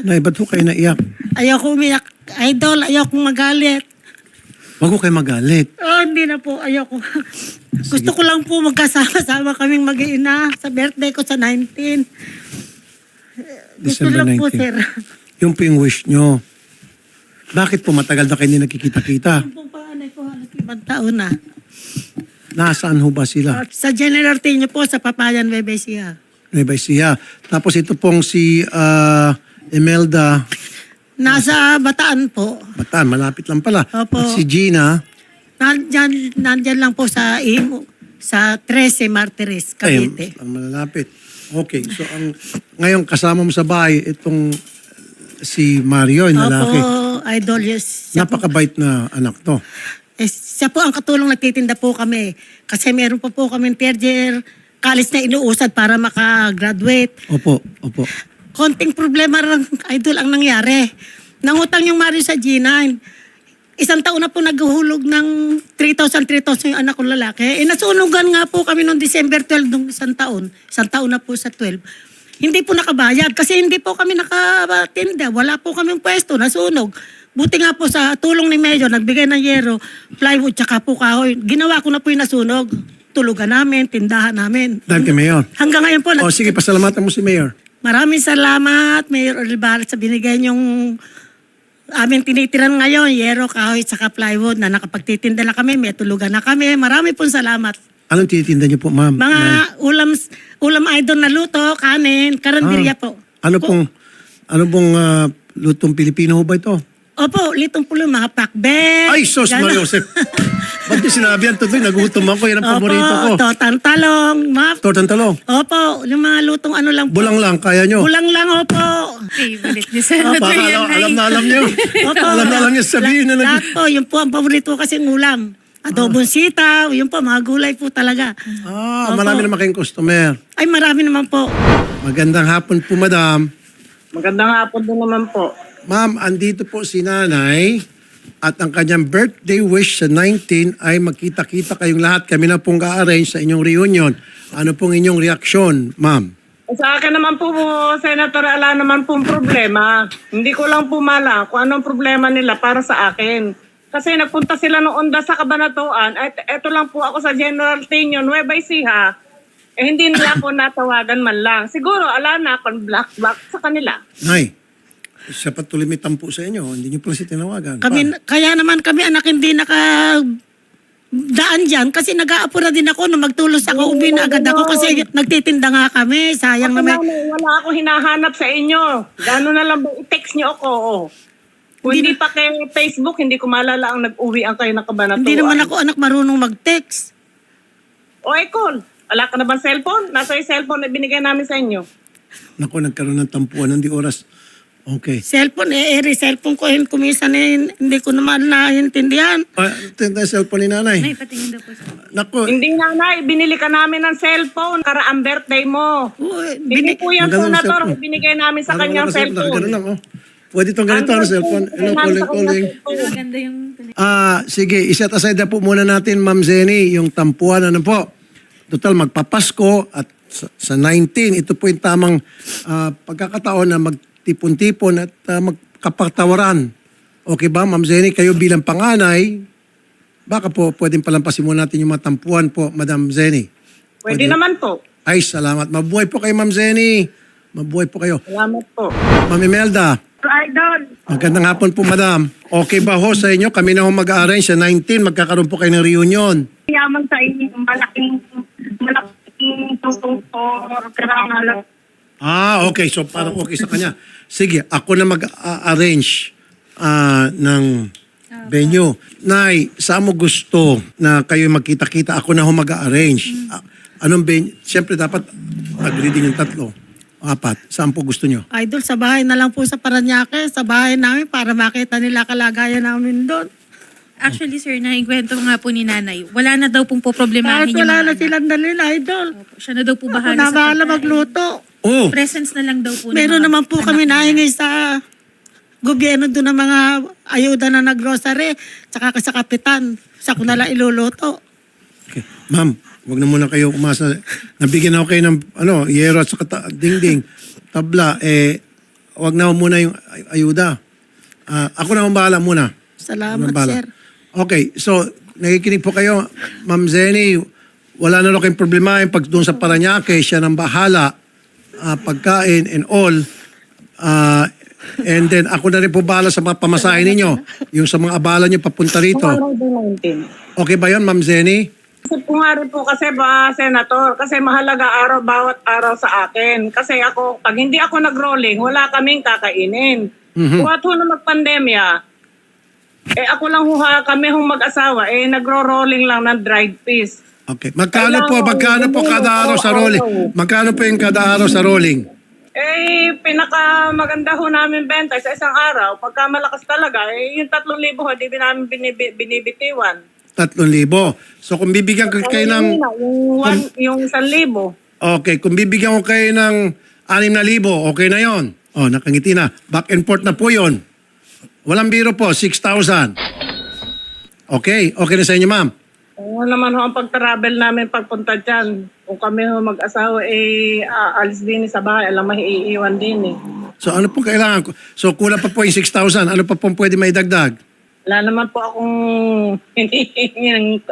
Nay, ba't ho kayo naiyak? Ayoko umiyak. Idol, ayoko magalit. Huwag ho kayo magalit. Oh, hindi na po. Ayoko. Gusto ko lang po magkasama-sama kaming mag-iina sa birthday ko sa 19. Gusto December lang po, 19. sir. Yung po yung wish nyo. Bakit po matagal na kayo hindi nakikita-kita? Yung pong panganay ko, halos 5 taon na. Nasaan ho ba sila? Sa General Tino po, sa Papayan, Bebesia. Nueva Ecija. Tapos ito pong si Imelda Nasa Bataan po. Bataan, malapit lang pala. Opo. At si Gina, Nandyan lang po sa Imo, sa 13 Martires, Cavite. ang malalapit. Okay, so ngayon kasama mo sa bahay itong si Mario, yung lalaki. Opo, Idol, yes. Napakabait na anak to. Siya po ang katulong, nagtitinda po kami. Kasi meron pa po kami third year college na inuusad para makagraduate. Opo, opo. Konting problema lang, Idol, ang nangyari. Nangutang yung Mario sa G9. 1 taon na po naghuhulog ng 3,000 yung anak kong lalaki. Nasunugan nga po kami noong December 12 nung 1 taon. 1 taon na po sa 12. Hindi po nakabayad kasi hindi po kami nakatinda. Wala po kaming pwesto, nasunog. Buti nga po sa tulong ni Mayor, nagbigay ng yero, plywood, tsaka po kahoy. Ginawa ko na po yung nasunog. Tulugan namin, tindahan namin. Dahil kay Mayor. Hanggang ngayon po, O sige, pasalamatan mo si Mayor. maraming salamat, Mayor Olivares, sa binigay niyong amin tinitiran ngayon, yero, kahoy, saka plywood, na nakapagtitinda na kami, may tulugan na kami. Marami pong salamat. Anong tinitinda niyo po, ma'am? Mga ulam idol na luto, kanin, karanderya po. Ano pong lutong Pilipino ho ba ito? Opo, litong pulo, mga pakbet. Ay, sos gano'n. Mario Joseph. Ba't niyo sinabi yan? Tutoy, nagutom ako. Yan ang paborito ko. Opo, totang talong, Tortang talong. Opo, yung mga lutong ano lang po. Bulang lang, kaya nyo. Bulang lang, opo. Favorite ni Senator Baka yan. alam niyo. Opo. Alam na niyo sabihin na Lahat po, yun po ang paborito ko kasi ulam. Adobong sitaw, yun po, mga gulay po talaga. Opo. Marami naman kayong customer. Ay, marami naman po. Magandang hapon po, madam. Magandang hapon din naman po. Ma'am, andito po si nanay at ang kanyang birthday wish sa 19 ay magkita-kita kayong lahat. Kami na pong ka-arrange sa inyong reunion. Ano pong inyong reaksyon, ma'am? Sa akin naman po, Senator, ala naman pong problema. Hindi ko lang po mala kung anong problema nila para sa akin. Kasi nagpunta sila noong onda sa Kabanatuan at eto lang po ako sa General Tino, Nueva Ecija. Hindi nila ako natawagan man lang. Siguro, ala na akong black sa kanila. Nay, siya pa tuloy may tampo sa inyo. Hindi niyo pala siya tinawagan. Kaya naman kami anak hindi daan dyan kasi nag-aapura din ako nung magtulos ako, uwi na agad ako kasi nagtitinda nga kami. Sayang naman. Wala ako hinahanap sa inyo. Gano'n na lang ba i-text niyo ako? Oh. Kung hindi pa kay Facebook, hindi ko malala ang nag-uwi ang kayo ng Kabanatuan. Hindi naman ako anak marunong mag-text. O, Econ, wala ka na bang cellphone? Nasa yung cellphone na binigay namin sa inyo. Naku, nagkaroon ng tampuan. Hindi oras. Okay. Cellphone, cellphone ko yun kuminsan hindi ko naman naintindihan. Tinta cellphone ni nanay. Nay, patingin daw po sa... Naku, Hindi nanay, binili ka namin ng cellphone para ang birthday mo. Hindi po yan, Magandang Senator, cellphone. binigay namin sa kanyang cellphone. Ganun lang, oh. Pwede itong ganito ang cellphone. Hello, calling. Maganda yung... Sige, iset aside na po muna natin, Ma'am Zenny, yung tampuan. Ano po? Total, magpapasko at sa 19, ito po yung tamang pagkakataon na magtipon-tipon at magkapatawaran. Okay ba, Ma'am Zenny? Kayo bilang panganay, baka po pwedeng palampasin muna natin yung mga tampuan po, Madam Zenny. Pwede naman po. Ay, salamat. Mabuhay po kayo, Ma'am Zenny. Mabuhay po kayo. Salamat po. Ma'am Imelda. Idol. Magandang hapon po, madam. Okay ba ho sa inyo? Kami na ho mag-arrange sa 19. Magkakaroon po kayo ng reunion. Yaman sa inyo, malaking tutong po. Okay. So, parang okay sa kanya. Sige, ako na mag-arrange ng venue. Nay, saan mo gusto na kayo magkita-kita? Ako na ho mag-arrange. Anong venue? Siyempre, dapat agree din yung 3. 4. Saan po gusto nyo? Idol, sa bahay na lang po sa Paranaque, sa bahay namin para makita nila kalagayan namin doon. Actually, sir, naikwento nga po ni nanay. Wala na daw pong poproblemahin Kahit yung wala mga na anak. silang dalil, Idol. Opo, siya na daw po Ako bahala na sa bahala pagkain. magluto. Oh, Presence na lang daw po. ng Meron mga naman po anak kami niya. nahingi sa gobyerno doon ng mga ayuda na nag-grocery, tsaka sa kapitan. Sa ko na lang iluluto. okay. Ma'am, wag na muna kayo umasa. Nabigyan ako kayo ng yero at saka dingding. Tabla, wag na muna yung ayuda. Ako na ang bahala muna. Salamat, Ano bala? sir. Okay, so nakikinig po kayo, Ma'am Zenny, wala na rin kayong problema yung pag doon sa Paranaque, siya nang bahala, pagkain and all. And then ako na rin po bahala sa mga pamasahin ninyo, yung sa mga abala nyo papunta rito. Araw din 19. Okay ba yun, Ma'am Zenny? Kasi po nga rin po kasi ba, Senator, kasi mahalaga bawat araw sa akin. Kasi ako, pag hindi ako nag-rolling, wala kaming kakainin. Buhat ho na magpandemya, ako lang kami mag-asawa, nagro-rolling lang ng dried fish. Okay. Magkano po kada araw sa rolling? Magkano po yung kada araw sa rolling? Pinakamaganda ho namin benta sa isang araw, pagka malakas talaga, yung 3,000 ho, di namin binibitiwan. 3,000. So kung bibigyan ko kayo ng... Yung 1,000. Okay, kung bibigyan ko kayo ng 6,000, okay na yon. Oh, nakangiti na. Back and forth na po yon. Walang biro po, 6,000. Okay na sa inyo, ma'am. Oo naman ho ang pag-travel namin pagpunta dyan. Kung kami ho mag-asawa, alis din sa bahay, alam maiiwan din eh. So ano pong kailangan ko? So kulang pa po yung 6,000. Ano pa pong pwede maidagdag? Wala naman po akong hinihingi ng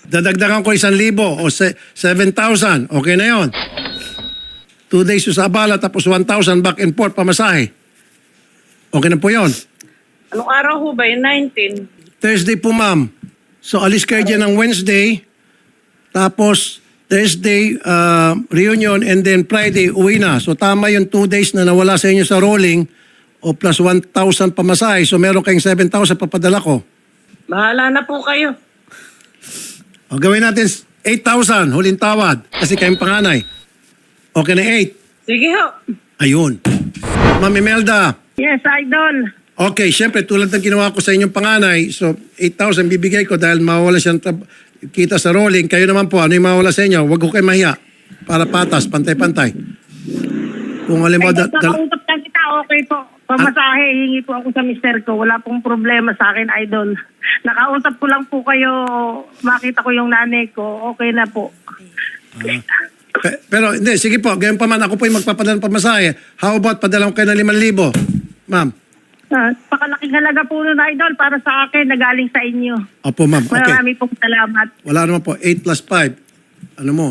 Dadagdagan ko 1,000 o 7,000. Okay na yon. 2 days sa abala tapos 1,000 back and forth pamasahe. Okay na po yon. Anong araw ho ba? Yung 19? Thursday po, ma'am. So alis kayo dyan ng Wednesday. Tapos Thursday, reunion, and then Friday, uwi na. So tama yung 2 days na nawala sa inyo sa rolling o plus 1,000 pamasahe. So meron kayong 7,000 papadala ko. Bahala na po kayo. O gawin natin 8,000, huling tawad. Kasi kayong panganay. Okay na 8. Sige ho. Ayun. Ma'am Imelda. Yes, Idol. Okay, syempre tulad ng ginawa ko sa inyong panganay, so 8,000 bibigay ko dahil mawala siyang kita sa rolling. Kayo naman po, ano yung mawala sa inyo? Huwag ko kayo mahiya. Para patas, pantay-pantay. Kung alam mo... Nakausap lang kita, okay po. Pamasahe, hingi po ako sa mister ko. Wala pong problema sa akin, Idol. Nakausap ko lang po kayo, makita ko yung nanay ko, okay na po. Pero hindi, sige po, gayon pa man, ako po yung magpapadala ng pamasahe. How about padala ko kayo ng 5,000? Ma'am. Pakalaking halaga po nun, Idol, para sa akin, nagaling sa inyo. Opo, ma'am. Okay. Marami pong salamat. Wala naman po. 8 plus 5. Ano mo?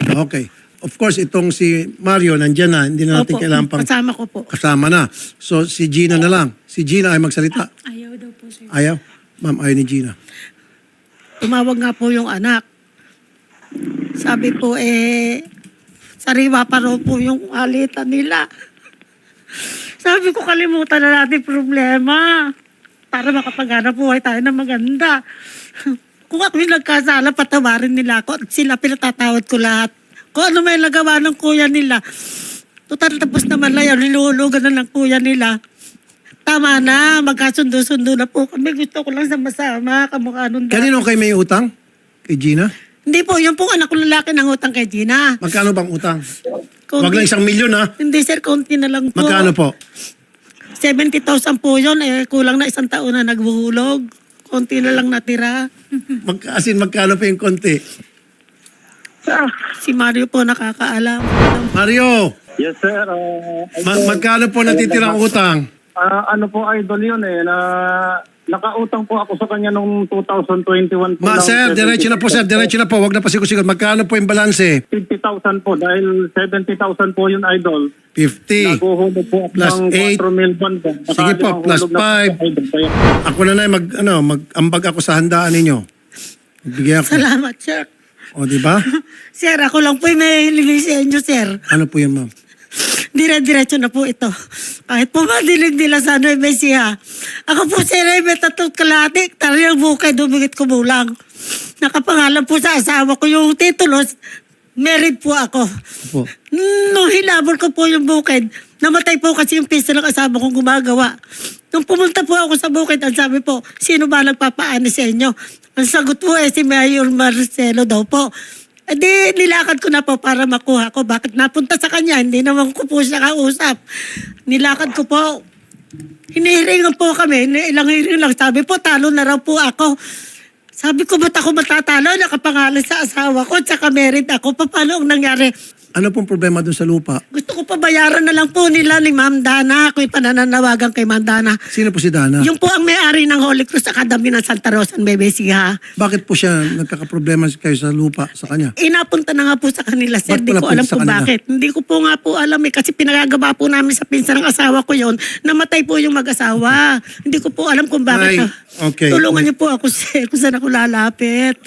Okay. Of course, itong si Mario, nandiyan na. Hindi na natin Opo, kailangan pang kasama ko po. kasama na. So, si Gina na lang. Si Gina ay magsalita. Ayaw daw po, sir. Ayaw? Ma'am, ayaw ni Gina. Tumawag nga po yung anak. Sabi po, sariwa pa raw po yung alitan nila. Sabi ko, kalimutan na natin problema. Para makapaghanap buhay tayo na maganda. Kung ako yung nagkasala, patawarin nila ako. At sila pinatatawad ko lahat. Kung ano may nagawa ng kuya nila. Total tapos naman na yan. Nilulugan na ng kuya nila. Tama na. Magkasundo-sundo na po kami. Gusto ko lang sama-sama. Kamukha nun dati. Kanino kayo may utang? Kay Gina? Hindi po. Yung pong anak ko lalaki ng utang kay Gina. Magkano bang utang? Konti- Wag lang 1 milyon ha. Hindi sir, konti na lang po. Magkano po? 70,000 po yun. Kulang na 1 taon na naghuhulog. Konti na lang natira. Magkano pa yung konti? Si Mario po nakakaalam. Mario, Yes, sir. magkano po natitirang utang? Ano po, Idol, yun nakautang po ako sa kanya nung 2021 po. Sir, diretso na po sir. Diretso na po. Huwag na pasikot-sikot. Magkano po yung balanse? 50,000 po dahil 70,000 po yun, Idol. 50. Naguhulog po ako Plus ng 8. 4 mil bond. Sige po, plus 5. Ako na mag-ambag ako sa handaan ninyo. Magbigay ako. Salamat, sir. O, di ba? Sir, ako lang po yung may hilingi sa inyo, sir. Ano po yun, ma'am? Dire-diretso na po ito. Kahit po madilig nila sa Nueva Ecija. Ako po, sir, ay may 3 kalahati. Taryang bukay, dumigit ko bulang. Nakapangalan po sa asawa ko yung titulos. Married po ako. Opo. Nung hilabol ko po yung bukid, namatay po kasi yung pista ng asawa kong gumagawa. Nung pumunta po ako sa bukid, ang sabi po, sino ba nagpapaani sa inyo? Ang sagot po si Mayor Marcelo daw po. Di nilakad ko na po para makuha ko. Bakit napunta sa kanya? Hindi naman ko po siya kausap. Nilakad ko po. Hinihiringan po kami. Ilang hiring lang. Sabi po, talo na raw po ako. Sabi ko, ba't ako matatalo? Nakapangalan sa asawa ko. Tsaka married ako. Paano ang nangyari? Ano pong problema dun sa lupa? Gusto ko pa bayaran na lang po nila ni Ma'am Dana. Ako'y panananawagan kay Ma'am Dana. Sino po si Dana? Yung po ang may-ari ng Holy Cross Academy ng Santa Rosa, Bebesia. Bakit po siya nagkakaproblema kayo sa lupa sa kanya? Inapunta na nga po sa kanila, sir. Ba't Hindi po ko napunta alam sa kung kanila? bakit. Hindi ko po nga po alam eh. Kasi pinagagawa po namin sa pinsan ng asawa ko yon. Namatay po yung mag-asawa. Hindi ko po alam kung bakit. Ay, okay. Tulungan niyo po ako, sir, kung saan ako lalapit.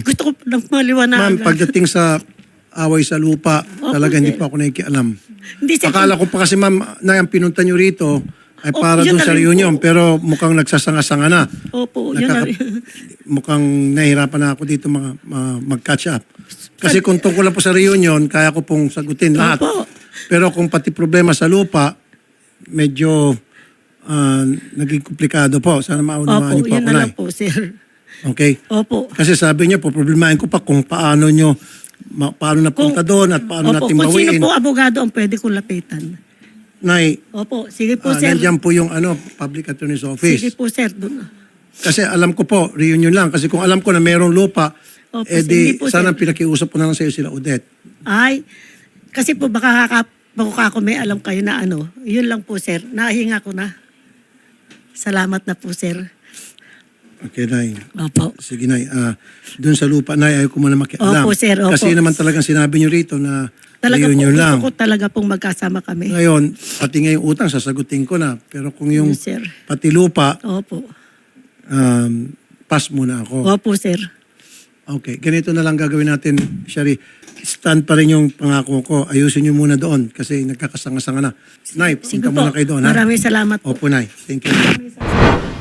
Gusto ko po nang maliwanagan. Ma'am, pagdating sa away sa lupa, talaga hindi sir. po ako nakikialam. Hindi, sir. Akala ko pa kasi ma'am, na yung pinunta nyo rito ay para yun doon na sa rin reunion, po. pero mukhang nagsasanga-sanga na. Opo, yun na rin. Mukhang nahihirapan na ako dito mag-catch up. Kasi kung tungkol lang po sa reunion, kaya ko pong sagutin lahat. Opo. Pero kung pati problema sa lupa, medyo naging komplikado po. Sana maunawaan Opo, niyo po yun ako, na Nay. lang po, sir. Okay? Opo. Kasi sabi niyo po, problemahin ko pa kung paano nyo, paano napunta doon at paano Opo, natin kung sino bawiin. po abogado ang pwede kong lapitan. Nay, Opo, sige po, sir. nandiyan po yung Public Attorney's Sige Office. po, sir. Doon. Kasi alam ko po, reunion lang. Kasi kung alam ko na mayroong lupa, Opo, di hindi po, sana sir. pinakiusap po na lang sa iyo sila, Odette. Ay, kasi po baka ako may alam kayo na ano. Yun lang po, sir. Nahinga ko na. Salamat na po, sir. Okay, Nay. Opo. Sige, Nay. Doon sa lupa, Nay, ayaw ko muna makialam. Opo, sir, opo. Kasi naman talagang sinabi niyo rito na Talaga po, reunion lang. gusto ko talaga pong magkasama kami. Ngayon, pati ngayong utang, sasagutin ko na. Pero kung yung Yes, sir. pati lupa, Opo. pass muna ako. Opo, sir. Okay, ganito na lang gagawin natin, Shari. Stand pa rin yung pangako ko. Ayusin niyo muna doon kasi nagkakasanga-sanga na. Nay, Sige punta po. muna kayo doon, ha? Maraming salamat po. Opo, Nay. Thank you.